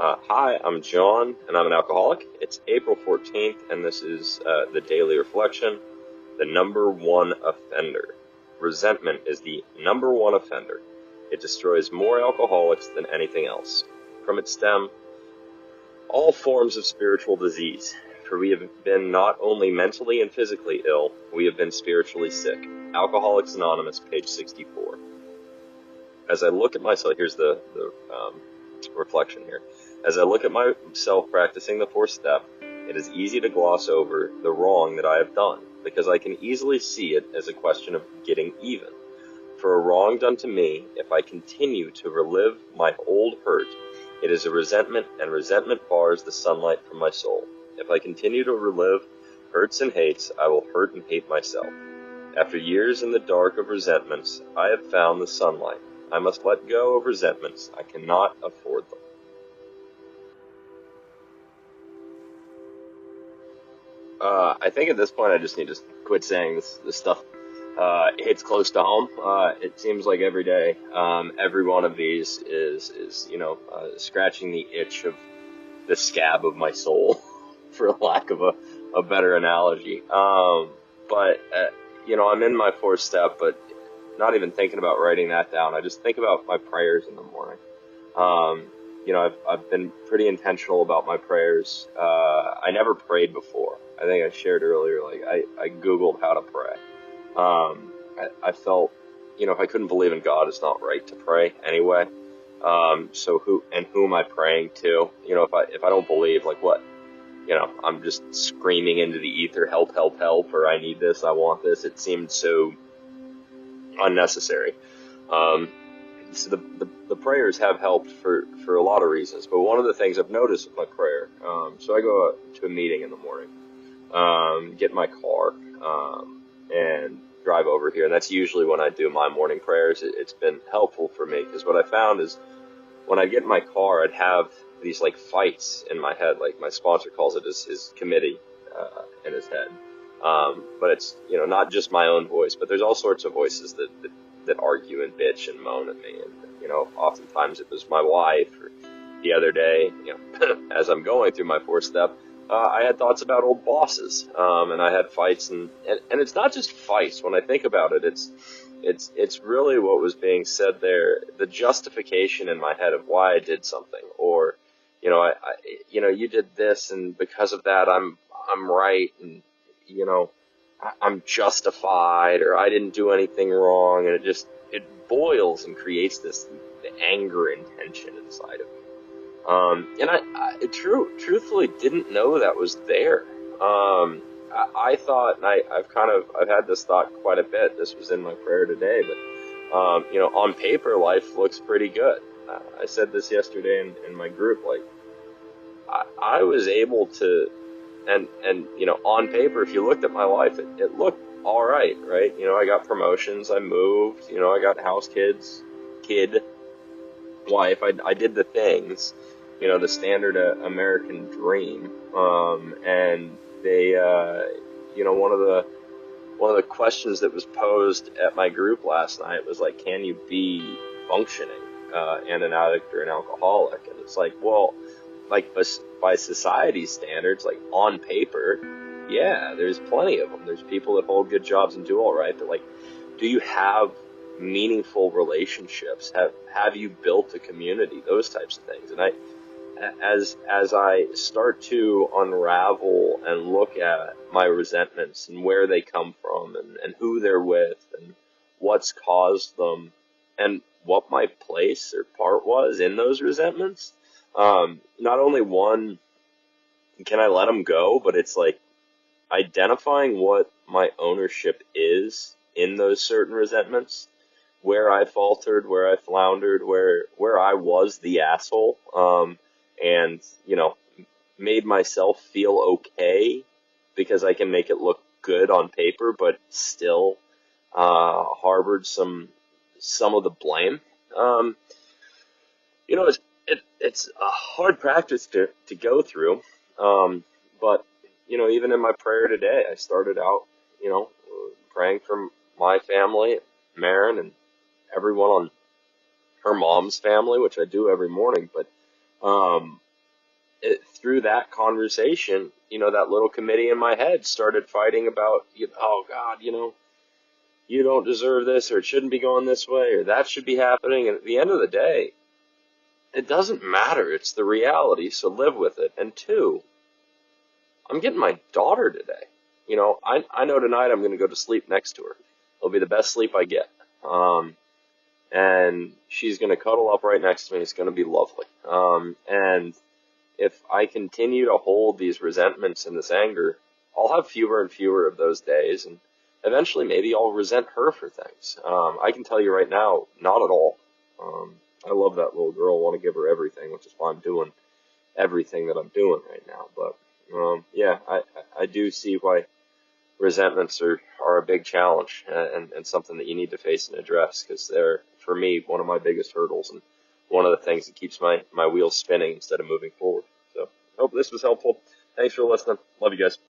Hi, I'm John, and I'm an alcoholic. It's April 14th, and this is the Daily Reflection. The number one offender. Resentment is the number one offender. It destroys more alcoholics than anything else. From its stem, all forms of spiritual disease. For we have been not only mentally and physically ill, we have been spiritually sick. Alcoholics Anonymous, page 64. As I look at myself, here's the reflection here. As I look at myself practicing the fourth step, it is easy to gloss over the wrong that I have done, because I can easily see it as a question of getting even. For a wrong done to me, if I continue to relive my old hurt, it is a resentment, and resentment bars the sunlight from my soul. If I continue to relive hurts and hates, I will hurt and hate myself. After years in the dark of resentments, I have found the sunlight. I must let go of resentments. I cannot afford them. I think at this point I just need to quit saying this stuff hits close to home. It seems like every day, every one of these is scratching the itch of the scab of my soul, for lack of a better analogy. I'm in my fourth step, but not even thinking about writing that down. I just think about my prayers in the morning. I've been pretty intentional about my prayers. I never prayed before. I think I shared earlier, I Googled how to pray. I felt, if I couldn't believe in God, it's not right to pray anyway. So who am I praying to? If I don't believe, like what? I'm just screaming into the ether, help, help, help, or I need this, I want this. It seemed so unnecessary. So the prayers have helped for a lot of reasons, but one of the things I've noticed with my prayer, so I go to a meeting in the morning, get in my car, and drive over here, and that's usually when I do my morning prayers. It's been helpful for me, because what I found is when I get in my car, I'd have these fights in my head, like my sponsor calls it his committee in his head. But it's, not just my own voice, but there's all sorts of voices that argue and bitch and moan at me. And, oftentimes it was my wife. Or the other day, as I'm going through my fourth step, I had thoughts about old bosses, and I had fights, and it's not just fights. When I think about it, it's really what was being said there, the justification in my head of why I did something, or, you did this, and because of that, I'm right, and, I'm justified, or I didn't do anything wrong, and it boils and creates the anger and tension inside of me. And I truthfully didn't know that was there. I thought, and I've had this thought quite a bit. This was in my prayer today, but, on paper, life looks pretty good. I said this yesterday in my group, I was able to, and on paper, if you looked at my life, it looked all right, right? I got promotions, I moved, I got house, kid, wife, I did the things, the standard American dream, and they, one of the questions that was posed at my group last night was can you be functioning, and an addict or an alcoholic? And it's well, by society's standards, on paper, yeah, there's plenty of them. There's people that hold good jobs and do all right, but do you have meaningful relationships? Have you built a community? Those types of things. And as I start to unravel and look at my resentments and where they come from, and who they're with, and what's caused them, and what my place or part was in those resentments, not only one, can I let them go, but it's identifying what my ownership is in those certain resentments, where I faltered, where I floundered, where I was the asshole, and, made myself feel okay because I can make it look good on paper, but still harbored some of the blame. It's a hard practice to go through, but, even in my prayer today, I started out, praying for my family, Marin, and everyone on her mom's family, which I do every morning, but through that conversation, that little committee in my head started fighting about, oh God, you don't deserve this, or it shouldn't be going this way, or that should be happening. And at the end of the day, it doesn't matter. It's the reality, so live with it. And two, I'm getting my daughter today. I know tonight I'm going to go to sleep next to her. It'll be the best sleep I get. And she's going to cuddle up right next to me. It's going to be lovely. And if I continue to hold these resentments and this anger, I'll have fewer and fewer of those days. And eventually maybe I'll resent her for things. I can tell you right now, not at all. I love that little girl. I want to give her everything, which is why I'm doing everything that I'm doing right now. But yeah, I do see why resentments are a big challenge, and something that you need to face and address, because they're, for me, one of my biggest hurdles and one of the things that keeps my wheels spinning instead of moving forward. So I hope this was helpful. Thanks for listening. Love you guys.